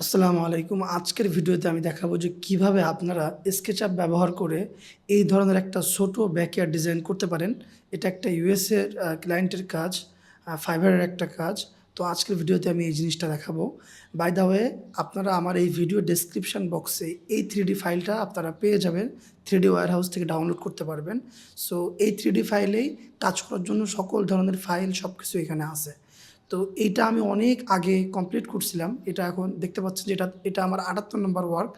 আসসালামু আলাইকুম। আজকের ভিডিওতে আমি দেখাবো যে কিভাবে আপনারা SketchUp ব্যবহার করে এই ধরনের একটা ছোট ব্যাকইয়ার্ড ডিজাইন করতে পারেন। এটা একটা US এর ক্লায়েন্টের কাজ, Fiverr এর একটা কাজ। তো আজকের ভিডিওতে আমি এই জিনিসটা দেখাবো। বাই দ্য ওয়ে, আপনারা আমার এই ভিডিও ডেসক্রিপশন বক্সে এই 3D ফাইলটা আপনারা পেয়ে যাবেন। 3D ওয়্যারহাউস থেকে ডাউনলোড করতে পারবেন। সো এই 3D ফাইলেই কাজ করার জন্য সকল ধরনের ফাইল সবকিছু এখানে আছে। তো এইটা আমি অনেক আগে কমপ্লিট করছিলাম। এটা এখন দেখতে পাচ্ছেন যে এটা আমার ৭৮ নম্বর ওয়ার্ক।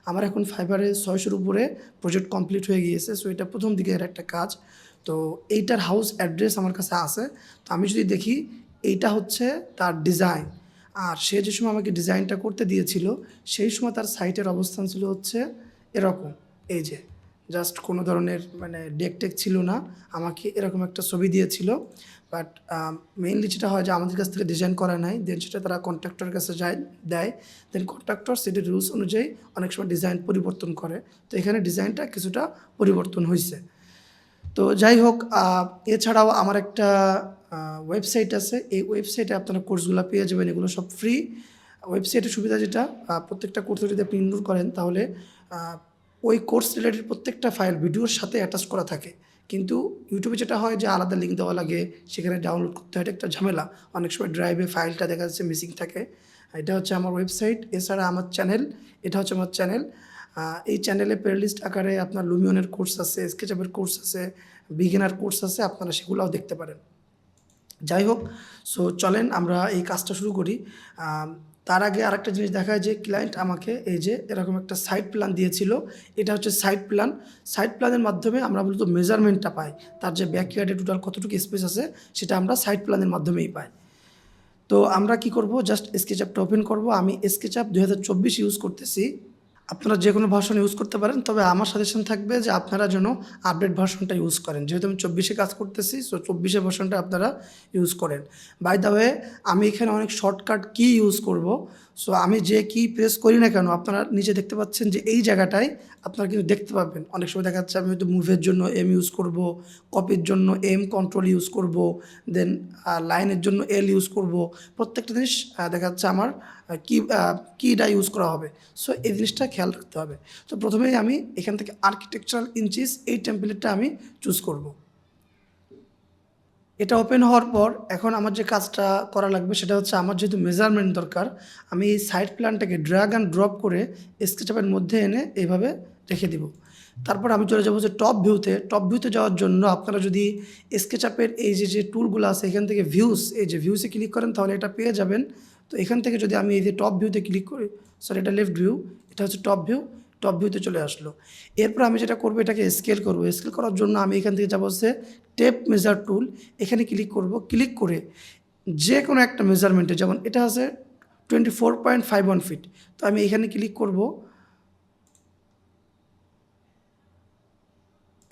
আমার এখন ফাইবারে ৬০০ উপরে প্রজেক্ট কমপ্লিট হয়ে গিয়েছে। সো এটা ১ম দিকের একটা কাজ। তো এইটার হাউস অ্যাড্রেস আমার কাছে আছে। তো আমি যদি দেখি এইটা হচ্ছে তার ডিজাইন। আর সে যে সময় আমাকে ডিজাইনটা করতে দিয়েছিল, সেই সময় তার সাইটের অবস্থান ছিল হচ্ছে এরকম। এই যে জাস্ট কোনো ধরনের মানে ডেক-টেক ছিল না। আমাকে এরকম একটা ছবি দিয়েছিল। বাট মেইনলি যেটা হয় যে আমাদের কাছ থেকে ডিজাইন করা নাই, দেন সেটা তারা কন্ট্রাক্টরের কাছে দেয়। দেন কন্ট্রাক্টর সেটির রুলস অনুযায়ী অনেক সময় ডিজাইন পরিবর্তন করে। তো এখানে ডিজাইনটা কিছুটা পরিবর্তন হইছে। তো যাই হোক, এছাড়াও আমার একটা ওয়েবসাইট আছে। এই ওয়েবসাইটে আপনারা কোর্সগুলো পেয়ে যাবেন। এগুলো সব ফ্রি। ওয়েবসাইটের সুবিধা যেটা, প্রত্যেকটা কোর্সে যদি আপনি এনরোল করেন তাহলে আ ওই কোর্স রিলেটেড প্রত্যেকটা ফাইল ভিডিওর সাথে অ্যাটাচ করা থাকে। কিন্তু ইউটিউবে যেটা হয় যে আলাদা লিঙ্ক দেওয়া লাগে, সেখানে ডাউনলোড করতে হয়, এটা একটা ঝামেলা। অনেক সময় ড্রাইভে ফাইলটা দেখা যাচ্ছে মিসিং থাকে। এটা হচ্ছে আমার ওয়েবসাইট। এছাড়া আমার চ্যানেল, এটা হচ্ছে আমার চ্যানেল। এই চ্যানেলে প্লেলিস্ট আকারে আপনার লুমিয়নের কোর্স আছে, স্কেচআপের কোর্স আছে, বিগিনার কোর্স আছে, আপনারা সেগুলাও দেখতে পারেন। যাই হোক, সো চলেন আমরা এই কাজটা শুরু করি। তার আগে আরেকটা জিনিস দেখায় যে ক্লায়েন্ট আমাকে এই যে এরকম একটা সাইট প্ল্যান দিয়েছিল। এটা হচ্ছে সাইট প্ল্যান। সাইট প্ল্যানের মাধ্যমে আমরা মূলত মেজারমেন্টটা পাই। তার যে ব্যাকইয়ার্ডে টোটাল কতটুকু স্পেস আছে সেটা আমরা সাইট প্ল্যানের মাধ্যমেই পাই। তো আমরা কি করব, জাস্ট স্কেচআপটা ওপেন করব। আমি স্কেচআপ ২০২৪ ইউজ করতেছি। আপনারা যেকোনো ভার্সন ইউজ করতে পারেন। তবে আমার সাজেশন থাকবে যে আপনারা যেন আপডেট ভার্সনটা ইউজ করেন। যেহেতু আমি ২৪ কাজ করতেছি, সো ২৪ ভার্সনটা আপনারা ইউজ করেন। বাই দ্য ওয়ে, আমি এখানে অনেক শর্টকাট কি ইউজ করব। সো আমি যে কি প্রেস করি না কেন, আপনারা নিচে দেখতে পাচ্ছেন যে এই জায়গাটায় আপনারা কিন্তু দেখতে পাবেন। অনেক সময় দেখা যাচ্ছে আমি হয়তো মুভের জন্য এম ইউজ করব, কপির জন্য এম কন্ট্রোল ইউজ করব, দেন লাইনের জন্য এল ইউজ করব। প্রত্যেকটা জিনিস দেখা যাচ্ছে আমার কিটা ইউজ করা হবে। সো এই জিনিসটা খেয়াল রাখতে হবে। তো প্রথমেই আমি এখান থেকে আর্কিটেকচারাল ইঞ্চিস এই টেমপ্লেটটা আমি চুজ করব। এটা ওপেন হওয়ার পর এখন আমার যে কাজটা করা লাগবে সেটা হচ্ছে, আমার যেহেতু মেজারমেন্ট দরকার, আমি এই সাইড প্ল্যানটাকে ড্র্যাগ অ্যান্ড ড্রপ করে স্কেচআপের মধ্যে এনে এইভাবে রেখে দিব। তারপর আমি চলে যাবো যে টপ ভিউতে। টপ ভিউতে যাওয়ার জন্য আপনারা যদি স্কেচআপের এই যে টুলগুলো আছে এখান থেকে ভিউস, এই যে ভিউসে ক্লিক করেন তাহলে এটা পেয়ে যাবেন। তো এখান থেকে যদি আমি এই যে টপ ভিউতে ক্লিক করি, সরি এটা লেফট ভিউ, এটা হচ্ছে টপ ভিউ। টপ ভিউতে চলে আসলো। এরপর আমি যেটা করবো, এটাকে স্কেল করব। স্কেল করার জন্য আমি এখান থেকে যাবো হচ্ছে টেপ মেজার টুল, এখানে ক্লিক করব। ক্লিক করে যে কোনো একটা মেজারমেন্টে, যেমন এটা আছে 24.51 ফিট, তো আমি এখানে ক্লিক করব।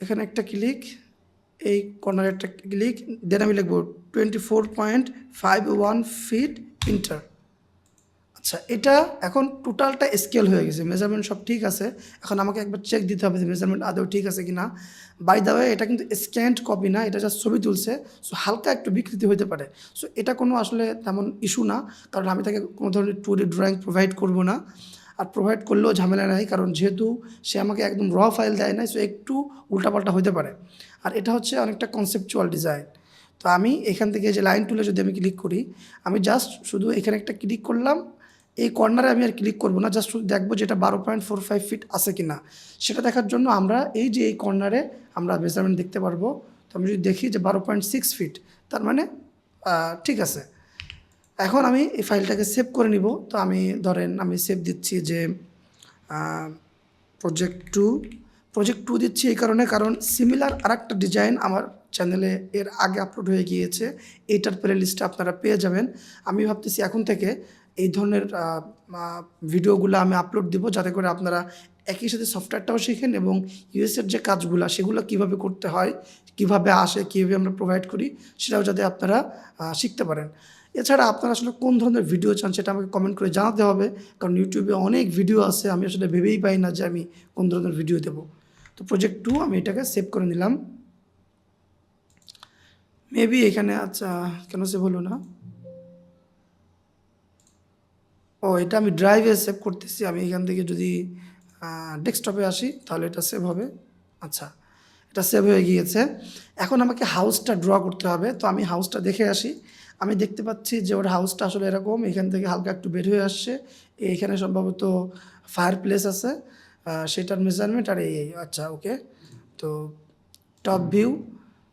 এখানে একটা ক্লিক, এই কর্নারে একটা ক্লিক, দেন আমি লিখব 24.51 ফিট ইন্টার। আচ্ছা, এটা এখন টোটালটা স্কেল হয়ে গেছে, মেজারমেন্ট সব ঠিক আছে। এখন আমাকে একবার চেক দিতে হবে যে মেজারমেন্ট আদৌ ঠিক আছে কি না। বাই দ্য ওয়ে, এটা কিন্তু স্ক্যান্ড কপি না, এটা জাস্ট ছবি তুলছে। সো হালকা একটু বিকৃতি হতে পারে। সো এটা কোনো আসলে তেমন ইস্যু না, কারণ আমি তাকে কোনো ধরনের 2D ড্রয়িং প্রোভাইড করব না। আর প্রোভাইড করলেও ঝামেলা নাই, কারণ যেহেতু সে আমাকে একদম র ফাইল দেয় নাই, সো একটু উল্টাপাল্টা হতে পারে। আর এটা হচ্ছে অনেকটা কনসেপচুয়াল ডিজাইন। তো আমি এখান থেকে যে লাইন টুলে যদি আমি ক্লিক করি, আমি জাস্ট শুধু এখানে একটা ক্লিক করলাম। এই কর্নারে আমি আর ক্লিক করব না, জাস্ট শুধু দেখবো যে এটা 12.45 ফিট আছে কি না। সেটা দেখার জন্য আমরা এই যে এই কর্নারে আমরা মেজারমেন্ট দেখতে পারবো। তো আমি যদি দেখি যে 12.6 ফিট, তার মানে ঠিক আছে। এখন আমি এই ফাইলটাকে সেভ করে নিব। তো আমি ধরেন আমি সেভ দিচ্ছি যে প্রজেক্ট টু দিচ্ছি এই কারণে, কারণ সিমিলার আরেকটা ডিজাইন আমার চ্যানেলে এর আগে আপলোড হয়ে গিয়েছে। এইটার প্লে লিস্টে আপনারা পেয়ে যাবেন। আমি ভাবতেছি এখন থেকে এই ধরনের ভিডিওগুলো আমি আপলোড দিব, যাতে করে আপনারা একই সাথে সফটওয়্যারটাও শিখেন এবং ইউএসের যে কাজগুলো সেগুলো কীভাবে করতে হয়, কীভাবে আসে, কীভাবে আমরা প্রোভাইড করি, সেটাও যাতে আপনারা শিখতে পারেন। এছাড়া আপনারা আসলে কোন ধরনের ভিডিও চান সেটা আমাকে কমেন্ট করে জানাতে হবে, কারণ ইউটিউবে অনেক ভিডিও আছে, আমি আসলে ভেবেই পাই না যে আমি কোন ধরনের ভিডিও দেবো। তো প্রজেক্ট টু আমি এটাকে সেভ করে নিলাম। মেবি এখানে, আচ্ছা কেন সেভ হলো না, ও এটা আমি ড্রাইভে সেভ করতেছি। আমি এখান থেকে যদি ডেস্কটপে আসি তাহলে এটা সেভ হবে। আচ্ছা, এটা সেভ হয়ে গিয়েছে। এখন আমাকে হাউসটা ড্র করতে হবে। তো আমি হাউসটা দেখে আসি। আমি দেখতে পাচ্ছি যে ওর হাউসটা আসলে এরকম, এখান থেকে হালকা একটু বের হয়ে আসছে। এইখানে সম্ভবত ফায়ার প্লেস আছে, সেটার মেজারমেন্ট আর এই আচ্ছা ওকে। তো টপ ভিউ,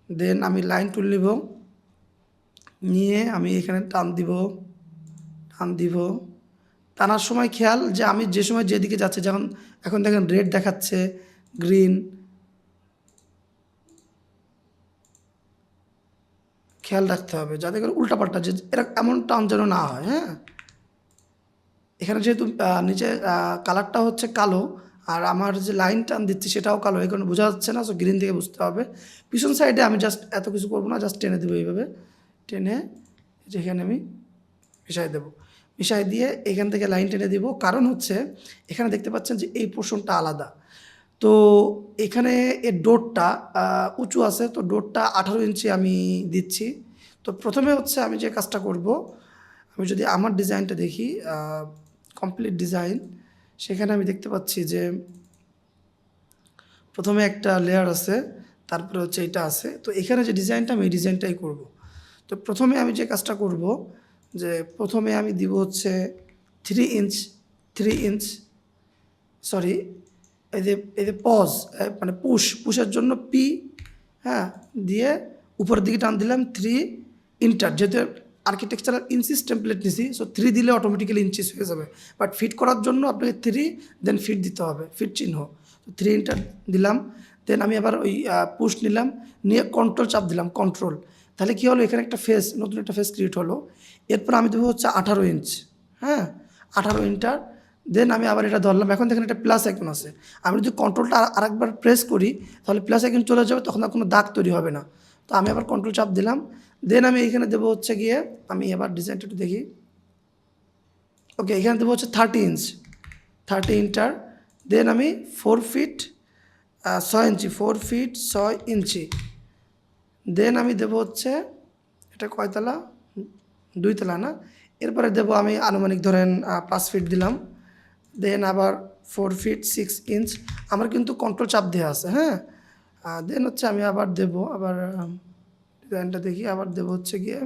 দেন আমি লাইন টুল নিব, নিয়ে আমি এখানে টান দিব, টান দিব। টানার সময় খেয়াল যে আমি যে সময় যেদিকে যাচ্ছে, যেমন এখন দেখেন রেড দেখাচ্ছে, গ্রিন, খেয়াল রাখতে হবে যাতে করে উল্টাপাল্টা যে এরা এমন টান যেন না হয়। হ্যাঁ, এখানে যেহেতু নিচে কালারটা হচ্ছে কালো, আর আমার যে লাইন টান দিচ্ছি সেটাও কালো, এই কারণে বোঝা যাচ্ছে না। সো গ্রিন থেকে বুঝতে হবে। পিছন সাইডে আমি জাস্ট এত কিছু করবো না, জাস্ট টেনে দেবো এইভাবে, টেনে যেখানে আমি মিশাই দেবো। মিশাই দিয়ে এখান থেকে লাইন টেনে দিব। কারণ হচ্ছে এখানে দেখতে পাচ্ছেন যে এই পোর্শনটা আলাদা। তো এখানে এর ডোরটা উঁচু আছে, তো ডোরটা 18 ইঞ্চি আমি দিচ্ছি। তো প্রথমে হচ্ছে আমি যে কাজটা করব, আমি যদি আমার ডিজাইনটা দেখি, কমপ্লিট ডিজাইন, সেখানে আমি দেখতে পাচ্ছি যে প্রথমে একটা লেয়ার আছে, তারপরে হচ্ছে এটা আছে। তো এখানে যে ডিজাইনটা আমি এই ডিজাইনটাই করব। তো প্রথমে আমি যে কাজটা করব, যে প্রথমে আমি দিব হচ্ছে 3 ইঞ্চ, 3 ইঞ্চ, সরি, এই যে পজ, মানে পুশের জন্য পি, হ্যাঁ, দিয়ে উপরের দিকে টান দিলাম 3 ইন্টার, যেহেতু আর্কিটেকচারাল ইঞ্চিস টেমপ্লেট নিছি, সো 3 দিলে অটোমেটিক্যালি ইঞ্চিস হয়ে যাবে। বাট ফিট করার জন্য আপনাকে 3 দেন ফিট দিতে হবে, ফিট চিহ্ন। তো 3 ইন্টার দিলাম। দেন আমি আবার ওই পুশ নিলাম, নিয়ে কন্ট্রোল চাপ দিলাম, কন্ট্রোল। তাহলে কী হলো, এখানে একটা ফেস, নতুন একটা ফেস ক্রিয়েট হলো। এরপর আমি দেবো হচ্ছে 18 ইঞ্চ, হ্যাঁ, 18 ইন্টার। দেন আমি আবার এটা ধরলাম। এখন দেখেন এটা প্লাস আইকন আছে। আমি যদি কন্ট্রোলটা আরেকবার প্রেস করি তাহলে প্লাস আইকন চলে যাবে, তখন আর কোনো দাগ তৈরি হবে না। তো আমি আবার কন্ট্রোল চাপ দিলাম। দেন আমি এখানে দেবো হচ্ছে গিয়ে, আমি এবার ডিজাইনটা একটু দেখি। ওকে, এখানে দেবো হচ্ছে 30 ইঞ্চ, 30 ইন্টার। দেন আমি 4 ফিট 6 ইঞ্চি, 4 ফিট 6 ইঞ্চি। দেন আমি দেবো হচ্ছে, এটা কয়তলা, 2 তলা না। এরপরে দেবো আমি আনুমানিক ধরেন 5 ফিট দিলাম। দেন আবার 4 ফিট 6 ইঞ্চ। আমার কিন্তু কন্ট্রোল চাপ দেওয়া আছে, হ্যাঁ। দেন হচ্ছে আমি আবার দেব, আবার ডিজাইনটা দেখি, আবার দেব হচ্ছে গিয়ে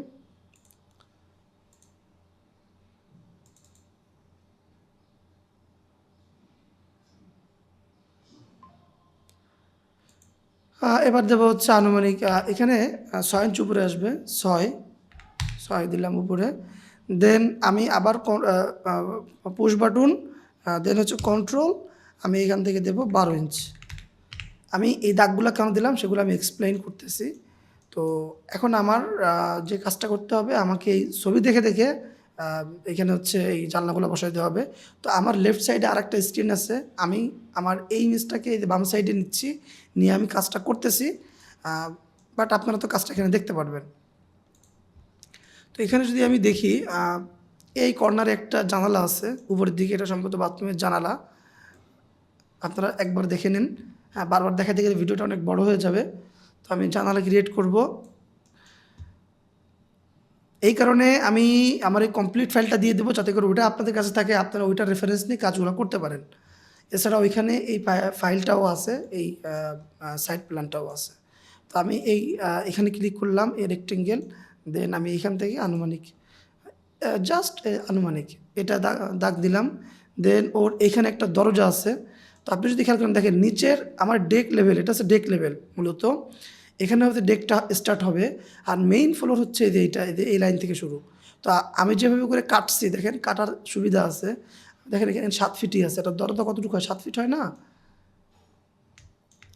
এবার দেব হচ্ছে আনুমানিক এখানে 6 ইঞ্চ উপরে আসবে, 6 দিলাম উপরে। দেন আমি আবার পুশ বাটন, দেন হচ্ছে কন্ট্রোল, আমি এখান থেকে দেব 12 ইঞ্চ। আমি এই দাগগুলো কেন দিলাম সেগুলো আমি এক্সপ্লেইন করতেছি। তো এখন আমার যে কাজটা করতে হবে, আমাকে এই ছবি দেখে দেখে এখানে হচ্ছে এই জানলাগুলো বসাইতে হবে। তো আমার লেফট সাইডে আরেকটা স্ক্রিন আছে, আমি আমার এই ইমেজটাকে এই যে বাম সাইডে নিচ্ছি, নিয়ে আমি কাজটা করতেছি। বাট আপনারা তো কাজটা এখানে দেখতে পারবেন। তো এখানে যদি আমি দেখি, এই কর্নারে একটা জানালা আছে উপরের দিকে, এটা সম্ভবত বাথরুমের জানালা। আপনারা একবার দেখে নিন। হ্যাঁ, বারবার দেখাতে গেলে ভিডিওটা অনেক বড় হয়ে যাবে। তো আমি জানালা ক্রিয়েট করব। এই কারণে আমি আমার এই কমপ্লিট ফাইলটা দিয়ে দেবো, যাতে করে ওইটা আপনাদের কাছে থাকে, আপনারা ওইটার রেফারেন্স নিয়ে কাজগুলো করতে পারেন। এছাড়া ওইখানে এই ফাইলটাও আছে, এই সাইড প্ল্যানটাও আছে। তো আমি এখানে ক্লিক করলাম, এই রেক্টেঙ্গেল। দেন আমি এখান থেকে আনুমানিক, জাস্ট আনুমানিক এটা দাগ দিলাম। দেন ওর এখানে একটা দরজা আছে। তো আপনি যদি খেয়াল করেন, দেখেন নিচের আমার ডেক লেভেল, এটা হচ্ছে ডেক লেভেল মূলত। এখানে হচ্ছে ডেকটা স্টার্ট হবে, আর মেইন ফ্লোর হচ্ছে এই যে এইটা, এই লাইন থেকে শুরু। তো আমি যেভাবে করে কাটছি, দেখেন কাটার সুবিধা আছে। দেখেন এখানে 7 ফিটই আছে, এটা দরজা কতটুকু হয়, 7 ফিট হয় না?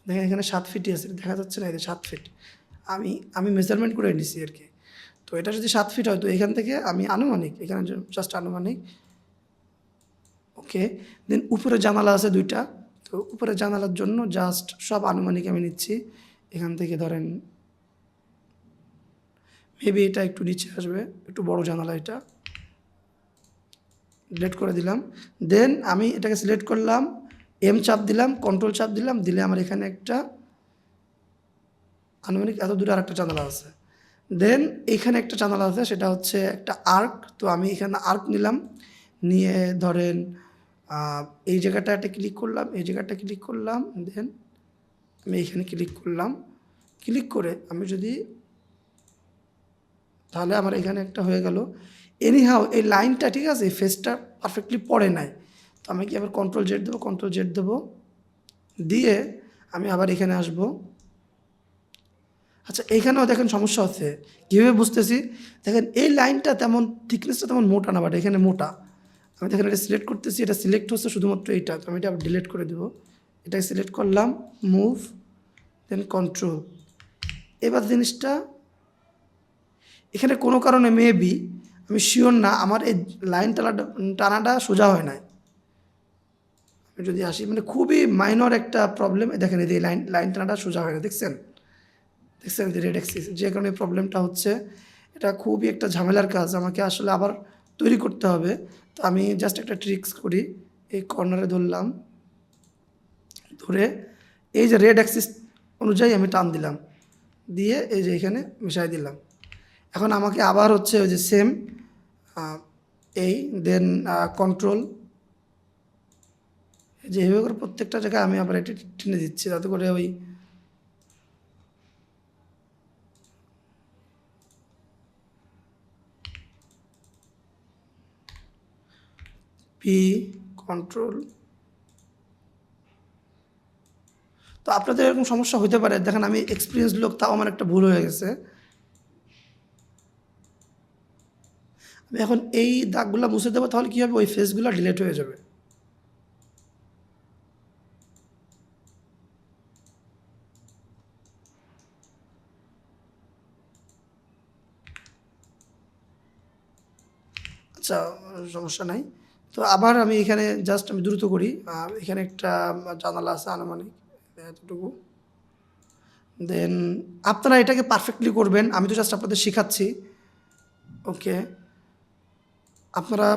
দেখেন এখানে 7 ফিটই আছে, দেখা যাচ্ছে না? এই যে 7 ফিট আমি আমি মেজারমেন্ট করে নিছি আর কি। তো এটা যদি 7 ফিট হয়, তো এখান থেকে আমি আনুমানিক, এখানে জাস্ট আনুমানিক, ওকে। দেন উপরে জানালা আছে 2টা। তো উপরে জানালার জন্য জাস্ট সব আনুমানিক আমি নিচ্ছি। এখান থেকে ধরেন মেবি এটা একটু নিচে আসবে, একটু বড় জানালা, এটা ডিলিট করে দিলাম। দেন আমি এটাকে সিলেক্ট করলাম, এম চাপ দিলাম, কন্ট্রোল চাপ দিলাম, দিলে আমার এখানে একটা আনুমানিক এত দূরে আরেকটা জানালা আছে। দেন এখানে একটা জানালা আছে, সেটা হচ্ছে একটা আর্ক। তো আমি এখানে আর্ক নিলাম, নিয়ে ধরেন এই জায়গাটা একটা ক্লিক করলাম, এই জায়গাটা ক্লিক করলাম, দেন আমি এইখানে ক্লিক করলাম। ক্লিক করে আমি যদি, তাহলে আমার এখানে একটা হয়ে গেল। এনিহাও এই লাইনটা ঠিক আছে, এই ফেসটা পারফেক্টলি পড়ে নাই। তো আমি কি আবার কন্ট্রোল জেড দেবো, কন্ট্রোল জেড দেবো, দিয়ে আমি আবার এখানে আসব। আচ্ছা, এইখানেও দেখেন সমস্যা হচ্ছে, কীভাবে বুঝতেছি, দেখেন এই লাইনটা তেমন থিকনেসটা তেমন মোটা না, বাট এখানে মোটা। আমি দেখেন এটা সিলেক্ট করতেছি, এটা সিলেক্ট হচ্ছে শুধুমাত্র এইটা, তো আমি এটা আবার ডিলিট করে দেবো। এটাকে সিলেক্ট করলাম, মুভ, দেন কন্ট্রোল। এবার জিনিসটা এখানে কোনো কারণে মেবি আমি শিওর না, আমার এই লাইন টানাটা সোজা হয় নাই। আমি যদি আসি, মানে খুবই মাইনর একটা প্রবলেম। দেখেন এই যে লাইন টানাটা সোজা হয় না, দেখছেন যে রেড অ্যাক্সিস, যে কারণে প্রবলেমটা হচ্ছে। এটা খুবই একটা ঝামেলার কাজ, আমাকে আসলে আবার তৈরি করতে হবে। তো আমি জাস্ট একটা ট্রিক্স করি, এই কর্নারে ধরলাম, ধরে এই যে রেড অ্যাক্সিস অনুযায়ী আমি টান দিলাম, দিয়ে এই যে এখানে মিশাই দিলাম। এখন আমাকে আবার হচ্ছে ওই যে সেম এই দেন কন্ট্রোল, যে এইভাবে করে প্রত্যেকটা জায়গায় আমি আবার এটা টেনে দিচ্ছি, যাতে করে ওই পি কন্ট্রোল। তো আপনাদের এরকম সমস্যা হতে পারে, দেখেন আমি এক্সপিরিয়েন্স লোক, তাও আমার একটা ভুল হয়ে গেছে। আমি এখন এই দাগগুলো মুছে দেবো, তাহলে কী হবে, ওই ফেসগুলো ডিলিট হয়ে যাবে। আচ্ছা, সমস্যা নাই। তো আবার আমি এখানে জাস্ট আমি দ্রুত করি, এখানে একটা জানালা আছে আনুমানিক এতটুকু। দেন আপনারা এটাকে পারফেক্টলি করবেন, আমি তো জাস্ট আপনাদের শেখাচ্ছি। ওকে, আপনারা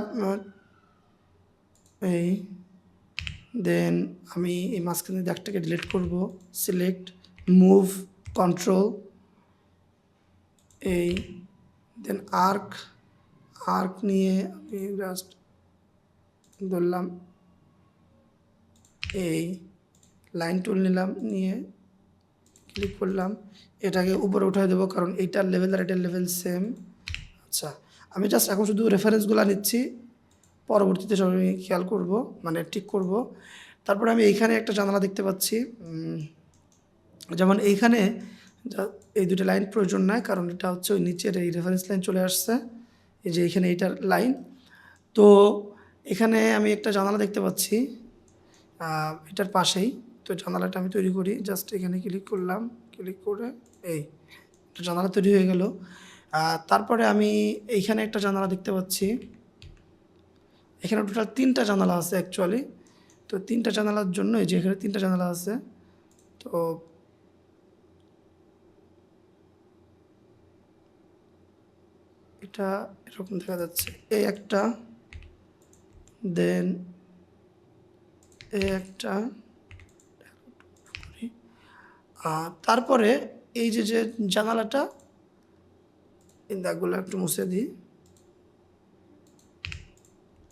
এই দেন আমি এই মাঝখানে দাগটাকে ডিলিট করব, সিলেক্ট, মুভ, কন্ট্রোল, এই দেন আর্ক নিয়ে আমি জাস্ট ধরলাম, এই লাইন টুল নিলাম, নিয়ে ক্লিক করলাম, এটাকে উপরে উঠাই দেবো, কারণ এইটার লেভেল আর এটার লেভেল সেম। আচ্ছা, আমি জাস্ট এখন শুধু রেফারেন্সগুলো নিচ্ছি, পরবর্তীতে সব আমি খেয়াল করব, মানে ঠিক করব। তারপরে আমি এইখানে একটা জানালা দেখতে পাচ্ছি, যেমন এইখানে এই দুটো লাইন প্রয়োজন নয়, কারণ এটা হচ্ছে ওই নিচের এই রেফারেন্স লাইন চলে আসছে, এই যে এইখানে এইটার লাইন। তো এখানে আমি একটা জানালা দেখতে পাচ্ছি এটার পাশেই। তো জানালাটা আমি তৈরি করি, জাস্ট এখানে ক্লিক করলাম, ক্লিক করে এই জানালা তৈরি হয়ে গেল। তারপরে আমি এইখানে একটা জানালা দেখতে পাচ্ছি, এখানে টোটাল 3টা জানালা আছে অ্যাকচুয়ালি। তো 3টা জানালার জন্য এই যে এখানে 3টা জানালা আছে, তো এটা এরকম দেখা যাচ্ছে, এই একটা, দেন এই একটা, তারপরে এই যে যে জানালাটা, এই দাগগুলো একটু মুছে দিই,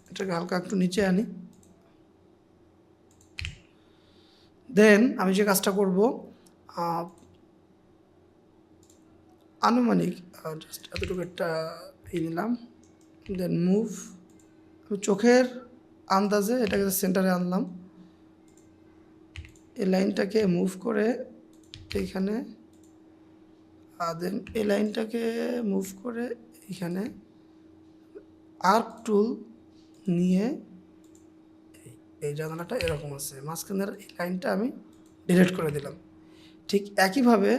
এটাকে হালকা একটু নিচে আনি। দেন আমি যে কাজটা করব, আনুমানিক জাস্ট এতটুকু একটা নিলাম, দেন মুভ, চোখের আন্দাজে এটাকে সেন্টারে আনলাম, এই লাইনটাকে মুভ করে এইখানে, দেন এই লাইনটাকে মুভ করে এইখানে, আর্ক টুল নিয়ে এই জানালাটা এরকম আছে, মাঝখানের এই লাইনটা আমি ডিলিট করে দিলাম। ঠিক একইভাবে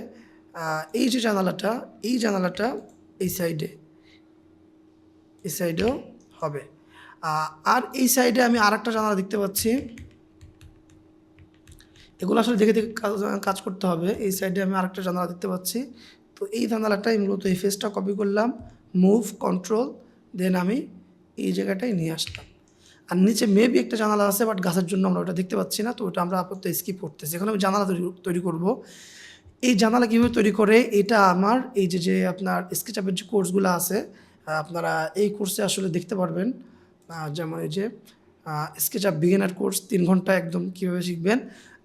এই যে জানালাটা, এই জানালাটা এই সাইডেও হবে। আর এই সাইডে আমি আর একটা জানালা দেখতে পাচ্ছি, এগুলো আসলে দেখে দেখে কাজ করতে হবে। এই সাইডে আমি আরেকটা জানালা দেখতে পাচ্ছি, তো এই জানালাটাই মূলত এই ফেসটা কপি করলাম, মুভ, কন্ট্রোল, দেন আমি এই জায়গাটায় নিয়ে আসলাম। আর নিচে মেবি একটা জানালা আছে, বাট গাছের জন্য আমরা ওটা দেখতে পাচ্ছি না, তো ওটা আমরা আপাতত স্কিপ করতেছি। এখন আমি জানালা তৈরি করব। এই জানালা কীভাবে তৈরি করে, এটা আমার এই যে আপনার স্কেচআপের যে কোর্সগুলো আছে, আপনারা এই কোর্সে আসলে দেখতে পারবেন। যেমন এই যে স্কেচআপ বিগিনার কোর্স 3 ঘন্টা একদম কীভাবে শিখবেন।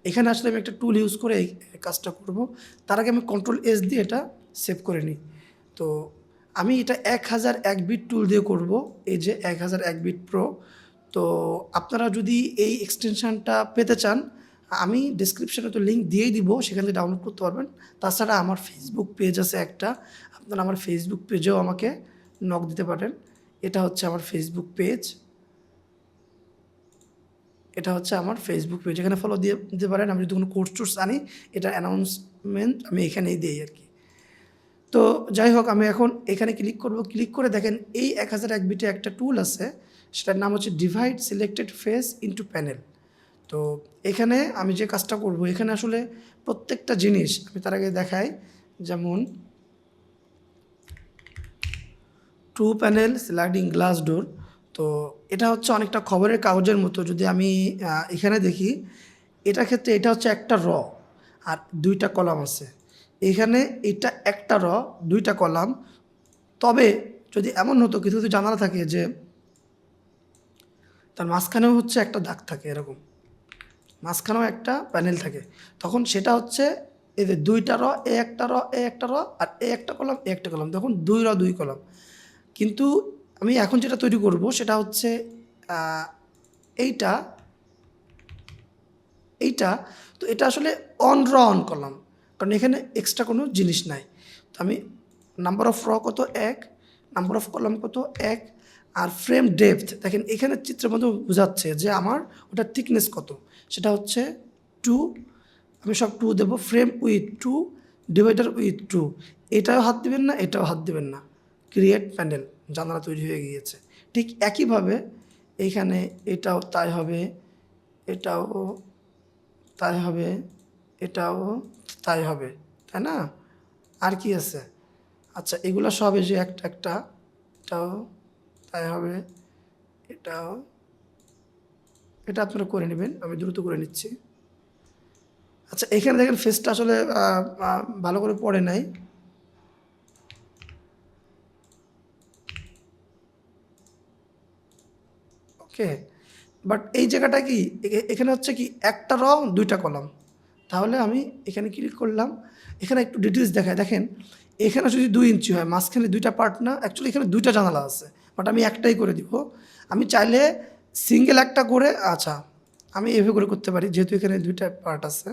এখানে আসলে আমি একটা টুল ইউজ করে এই কাজটা করব। তার আগে আমি Ctrl+S দিয়ে এটা সেভ করে নিই। তো আমি এটা 1001 বিট টুল দিয়ে করব। এই যে 1001 বিট প্রো। তো আপনারা যদি এই এক্সটেনশনটা পেতে চান, আমি ডেসক্রিপশনে তো লিঙ্ক দিয়েই দিব, সেখান থেকে ডাউনলোড করতে পারবেন। তাছাড়া আমার ফেসবুক পেজ আছে একটা, আপনারা আমার ফেসবুক পেজেও আমাকে নক দিতে পারেন। এটা হচ্ছে আমার ফেসবুক পেজ। এটা হচ্ছে আমার ফেসবুক পেজ, এখানে ফলো দিয়ে দিতে পারেন। আমি যদি কোনো কোর্স আনি, এটার অ্যানাউন্সমেন্ট আমি এখানেই দিই আর কি। তো যাই হোক, আমি এখন এখানে ক্লিক করব। ক্লিক করে দেখেন এই 1001 বিটে একটা টুল আছে, সেটার নাম হচ্ছে divide selected face into panel. তো এখানে আমি যে কাজটা করব, এখানে আসলে প্রত্যেকটা জিনিস আমি তার আগে দেখাই। যেমন two panel sliding glass door. তো এটা হচ্ছে অনেকটা খবরের কাগজের মতো। যদি আমি এখানে দেখি, এটার ক্ষেত্রে এটা হচ্ছে একটা র আর 2টা কলাম আছে। এখানে এটা একটা র 2টা কলাম। তবে যদি এমন হতো কিছু কিছু জানালা থাকে যে তার মাঝখানেও হচ্ছে একটা দাগ থাকে, এরকম মাঝখানেও একটা প্যানেল থাকে, তখন সেটা হচ্ছে এই যে 2টা র, এ একটা র, এ একটা র, আর এ একটা কলাম, এ একটা কলাম, তখন 2 র 2 কলাম। কিন্তু আমি এখন যেটা তৈরি করব সেটা হচ্ছে এইটা এইটা তো এটা আসলে অন কলাম, কারণ এখানে এক্সট্রা কোনো জিনিস নাই। তো আমি নাম্বার অফ র কত 1, নাম্বার অফ কলাম কত 1, আর ফ্রেম ডেপথ দেখেন এখানে চিত্রের মধ্যে বোঝাচ্ছে যে আমার ওটার থিকনেস কত, সেটা হচ্ছে 2। আমি সব 2 দেবো। Frame with 2, divider with 2। এটাও হাত দিবেন না, এটাও হাত দিবেন না। ক্রিয়েট প্যানেল, জানালা তৈরি হয়ে গিয়েছে। ঠিক একইভাবে এইখানে এটাও তাই হবে, এটাও তাই হবে, এটাও তাই হবে, তাই না? আর কি আছে? আচ্ছা, এগুলো সব এই যে একটা একটা, এটাও তাই হবে, এটাও। এটা আপনারা করে নেবেন, আমি দ্রুত করে নিচ্ছি। আচ্ছা, এখানে দেখেন ফেসটা আসলে ভালো করে পড়ে নাই। ওকে, বাট এই জায়গাটা কি এখানে হচ্ছে কি একটা র 2টা কলাম। তাহলে আমি এখানে ক্লিক করলাম, এখানে একটু ডিটেলস দেখায়। দেখেন এখানে যদি 2 ইঞ্চি হয়, মাঝখানে 2টা পার্ট না, অ্যাকচুয়ালি এখানে 2টা জানালা আছে, বাট আমি একটাই করে দিব। আমি চাইলে সিঙ্গেল একটা করে, আচ্ছা আমি এভাবে করে করতে পারি, যেহেতু এখানে 2টা পার্ট আছে।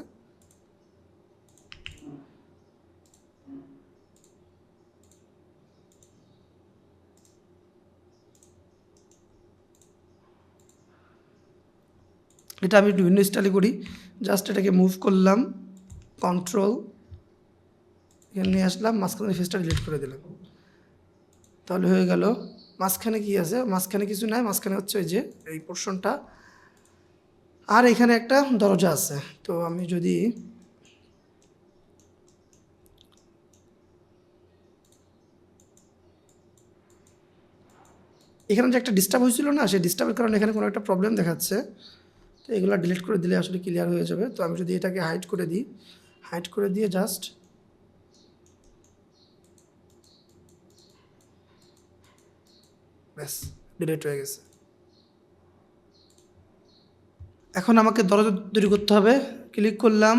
এটা আমি বিভিন্ন স্টাইলে করি। জাস্ট এটাকে মুভ করলাম, কন্ট্রোল এখানে নিয়ে আসলাম, মাঝখানে ফেসটা ডিলিট করে দিলাম, তাহলে হয়ে গেল। মাঝখানে কি আছে? মাঝখানে কিছু নাই, মাঝখানে হচ্ছে ওই যে এই পোর্শনটা, আর এখানে একটা দরজা আছে। তো আমি যদি এখানে যে একটা ডিস্টার্ব হয়েছিল না, সেই ডিস্টার্বের কারণে এখানে কোনো একটা প্রবলেম দেখাচ্ছে। তো এগুলো ডিলিট করে দিলে আসলে ক্লিয়ার হয়ে যাবে। তো আমি যদি এটাকে হাইড করে দিই, হাইড করে দিয়ে জাস্ট ব্যাস ডিলিট হয়ে গেছে। এখন আমাকে দরজা তৈরি করতে হবে। ক্লিক করলাম,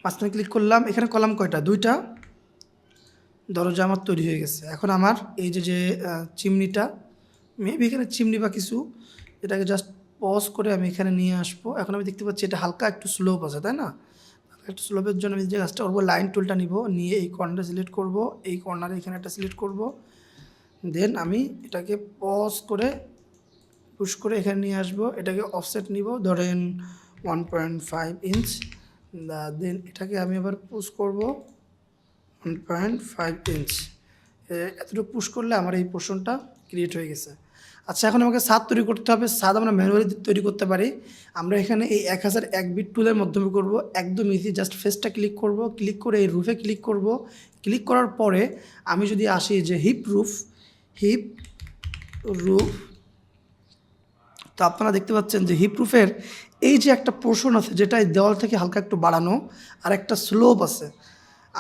মাঝখানে ক্লিক করলাম, এখানে কলাম কয়টা? 2টা। দরজা আমার তৈরি হয়ে গেছে। এখন আমার এই যে যে চিমনিটা, মেবি এখানে চিমনি বা কিছু, এটাকে জাস্ট পজ করে আমি এখানে নিয়ে আসবো। এখন আমি দেখতে পাচ্ছি এটা হালকা একটু স্লোপ আছে, তাই না? একটু স্লোপের জন্য আমি যে কাজটা করবো, লাইন টুলটা নিব, নিয়ে এই কর্নারটা সিলেক্ট করব, এই কর্নারে এখানে একটা সিলেক্ট করব, দেন আমি এটাকে পজ করে পুশ করে এখানে নিয়ে আসবো। এটাকে অফসেট নিব, ধরেন 1.5 ইঞ্চ। দেন এটাকে আমি আবার পুশ করব 1.5 ইঞ্চ। এতটুকু পুশ করলে আমার এই পোর্শনটা ক্রিয়েট হয়ে গেছে। আচ্ছা, এখন আমাকে ছাদ তৈরি করতে হবে। ছাদ আমরা ম্যানুয়ালি তৈরি করতে পারি। আমরা এখানে এই 1001 বিট টুলের মাধ্যমে করব। একদম ইজি, জাস্ট ফেসটা ক্লিক করব, ক্লিক করে এই রুফে ক্লিক করব। ক্লিক করার পরে আমি যদি আসি যে হিপ রুফ, তো আপনারা দেখতে পাচ্ছেন যে হিপ রুফের এই যে একটা পোর্শন আছে, যেটা এই দেওয়াল থেকে হালকা একটু বাড়ানো, আর একটা স্লোপ আছে,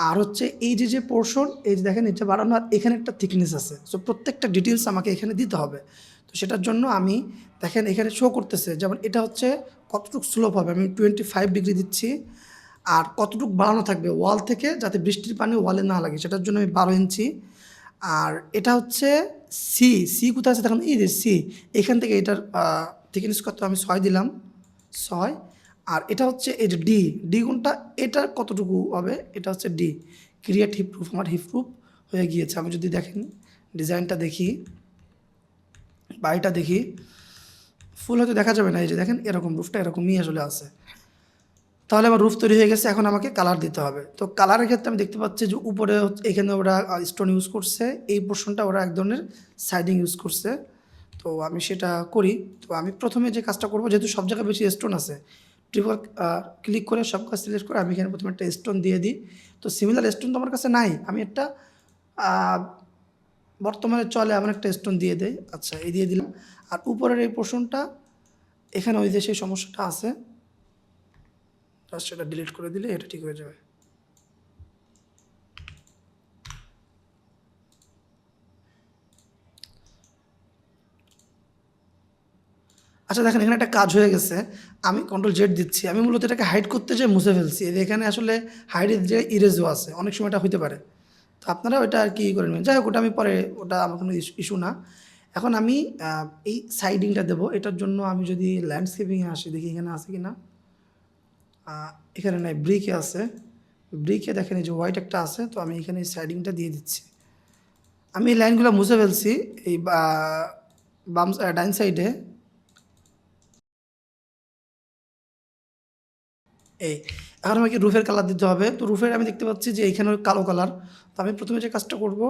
আর হচ্ছে এই যে যে পোর্শন, এই যে দেখেন এটা বাড়ানো, আর এখানে একটা থিকনেস আছে। সো প্রত্যেকটা ডিটেলস আমাকে এখানে দিতে হবে। তো সেটার জন্য আমি দেখেন এখানে শো করতেছে, যেমন এটা হচ্ছে কতটুকু স্লোপ হবে, আমি 25 ডিগ্রি দিচ্ছি, আর কতটুকু বাড়ানো থাকবে ওয়াল থেকে যাতে বৃষ্টির পানি ওয়ালে না লাগে, সেটার জন্য আমি 12 ইঞ্চি। আর এটা হচ্ছে সি, সি কোথায় আছে দেখুন, এই যে সি, এখান থেকে এটার থিকনেস কত, আমি 6 দিলাম, 6। আর এটা হচ্ছে এই যে ডি, ডি কোনটা, এটা কতটুকু হবে, এটা হচ্ছে ডি, ক্রিয়েট হিপ প্রুফ, আমার হিপ প্রুফ হয়ে গিয়েছে। আমি যদি দেখেন ডিজাইনটা দেখি, বাড়িটা দেখি, ফুল হয়তো দেখা যাবে না, এই যে দেখেন এরকম রুফটা এরকমই আসলে আছে। তাহলে আমার রুফ তৈরি হয়ে গেছে, এখন আমাকে কালার দিতে হবে। তো কালারের ক্ষেত্রে আমি দেখতে পাচ্ছি যে উপরে এখানে ওরা স্টোন ইউজ করছে, এই পোর্শনটা ওরা এক ধরনের সাইডিং ইউজ করছে। তো আমি সেটা করি। তো আমি প্রথমে যে কাজটা করব, যেহেতু সব জায়গায় বেশি স্টোন আছে, ট্রিপল ক্লিক করে সব কাজ সিলেক্ট করে আমি এখানে প্রথমে একটা স্টোন দিয়ে দিই। তো সিমিলার স্টোন তো আমার কাছে নাই, আমি একটা বর্তমানে চলে এমন একটা স্টোন দিয়ে দেই। আচ্ছা, এই দিয়ে দিলাম। আর উপরের এই পোর্শনটা, এখানে ওই যে সেই সমস্যাটা আছে, জাস্ট এটা ডিলিট করে দিলে এটা ঠিক হয়ে যাবে। আচ্ছা দেখেন এখানে একটা কাজ হয়ে গেছে, আমি কন্ট্রোল জেড দিচ্ছি, আমি মূলত এটাকে হাইড করতে যেয়ে মুছে ফেলছি। এখানে আসলে হাইডের যে ইরেজও আছে, অনেক সময় এটা হতে পারে। তো আপনারা ওটা আর কি করে নেবেন, যাই হোক ওটা আমি পরে, ওটা আমার কোনো ইস্যু না। এখন আমি এই সাইডিংটা দেবো, এটার জন্য আমি যদি ল্যান্ডস্কেপিংয়ে আসি, দেখি এখানে আছে কি না। এখানে নাই, ব্রিকে আছে, ব্রিকে দেখেন এই যে হোয়াইট একটা আছে, তো আমি এখানে এই সাইডিংটা দিয়ে দিচ্ছি। আমি এই লাইনগুলো মুছে ফেলছি, এই বাম ডাইন সাইডে, এই। এখন আমাকে রুফের কালার দিতে হবে। তো রুফের আমি দেখতে পাচ্ছি যে এইখানে কালো কালার। তো আমি প্রথমে যে কাজটা করব,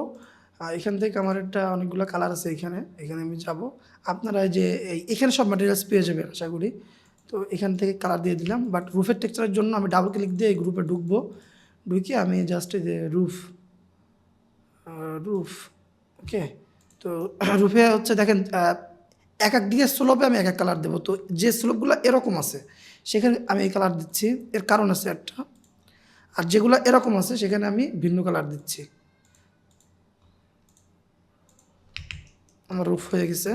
এখান থেকে আমার একটা অনেকগুলো কালার আছে এখানে, এখানে আমি যাব। আপনারা যে এখানে সব ম্যাটেরিয়ালস পেয়ে যাবেন আশা করি। তো এখান থেকে কালার দিয়ে দিলাম, বাট রুফের টেক্সচারের জন্য আমি ডাবল ক্লিক দিয়ে এই গ্রুপে ঢুকবো। ঢুকে আমি জাস্ট এই যে রুফ, রুফ, ওকে। তো রুফে হচ্ছে দেখেন এক এক দিকে স্লোপে আমি এক এক কালার দেবো। তো যে স্লোপগুলো এরকম আছে সেখানে আমি এই কালার দিচ্ছি, এর কারণ আছে একটা। আর যেগুলো এরকম আছে সেখানে আমি ভিন্ন কালার দিচ্ছি। আমার রুফ হয়ে গেছে।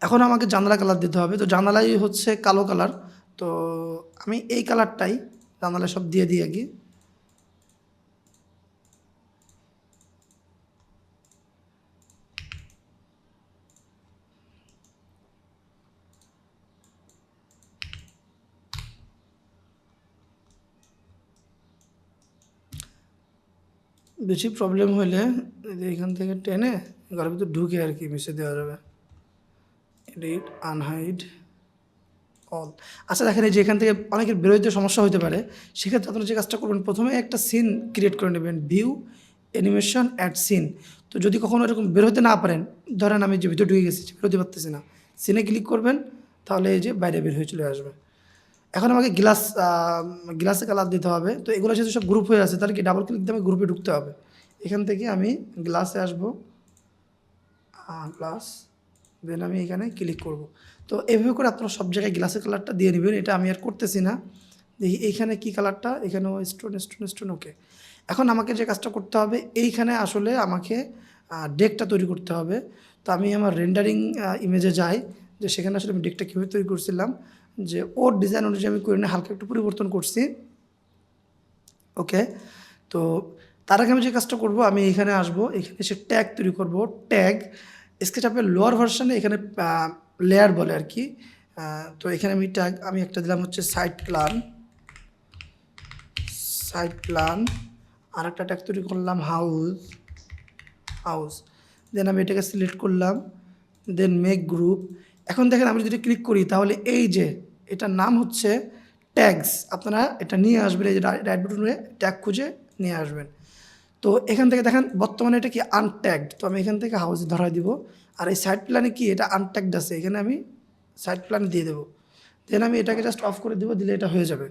এখন আমাকে জানালা কালার দিতে হবে। তো জানালাই হচ্ছে কালো কালার। তো আমি এই কালারটাই জানালা সব দিয়ে দিই আগে। বেশি প্রবলেম হলে এখান থেকে টেনে ঘরের ভিতর ঢুকে আর কি মিশে দেওয়া যাবে। Edit, unhide, all. আচ্ছা দেখেন এই যে এখান থেকে অনেকের বেরোইতে সমস্যা হতে পারে, সেক্ষেত্রে আপনারা যে কাজটা করবেন, প্রথমে একটা সিন ক্রিয়েট করে নেবেন, ভিউ, অ্যানিমেশন, অ্যাড সিন। তো যদি কখনো এরকম বেরোতে না পারেন, ধরেন আমি যে ভিতরে ঢুকে গেছি, বেরোতে পারতেছি না, সিনে ক্লিক করবেন, তাহলে এই যে বাইরে বের হয়ে চলে আসবে। এখন আমাকে গ্লাসে কালার দিতে হবে। তো এগুলো যেহেতু সব গ্রুপ হয়ে আছে, তাহলে কি ডাবল ক্লিক দিয়ে আমি গ্রুপে ঢুকতে হবে। এখান থেকে আমি গ্লাসে আসবো, গ্লাস, দেন আমি এখানে ক্লিক করব। তো এভাবে করে আপনারা সব জায়গায় গ্লাসের কালারটা দিয়ে নেবেন। এটা আমি আর করতেছি না। দেখি এইখানে কি কালারটা, এখানেও স্টোন স্টোন স্টোন, ওকে। এখন আমাকে যে কাজটা করতে হবে, এইখানে আসলে আমাকে ডেকটা তৈরি করতে হবে। তো আমি আমার রেন্ডারিং ইমেজে যাই, যে সেখানে আসলে আমি ডেকটা কীভাবে তৈরি করছিলাম, যে ওর ডিজাইন অনুযায়ী আমি করে নিয়ে হালকা একটু পরিবর্তন করছি, ওকে। তো তার আগে আমি যে কাজটা করব, আমি এখানে আসব, এখানে এসে ট্যাগ তৈরি করব। ট্যাগ স্কেচআপের লোয়ার ভার্সনে এখানে লেয়ার বলে আর কি। তো এখানে আমি ট্যাগ আমি একটা দিলাম হচ্ছে সাইড প্ল্যান, সাইড প্ল্যান। আর একটা ট্যাগ তৈরি করলাম হাউস, হাউস। দেন আমি এটাকে সিলেক্ট করলাম, দেন মেক গ্রুপ। এখন দেখেন আমি যদি ক্লিক করি, তাহলে এই যে এটার নাম হচ্ছে ট্যাগস, আপনারা এটা নিয়ে আসবেন, এই যে রাইট বাটনে ট্যাগ খুঁজে নিয়ে আসবেন। তো এখান থেকে দেখেন বর্তমানে এটা কি আনট্যাগড, তো আমি এখান থেকে হাউসে ধরাই দিব। আর এই সাইড প্ল্যানে কি এটা আনট্যাগড আছে, এখানে আমি সাইড প্ল্যান দিয়ে দেবো। দেন আমি এটাকে জাস্ট অফ করে দেবো, দিলে এটা হয়ে যাবে।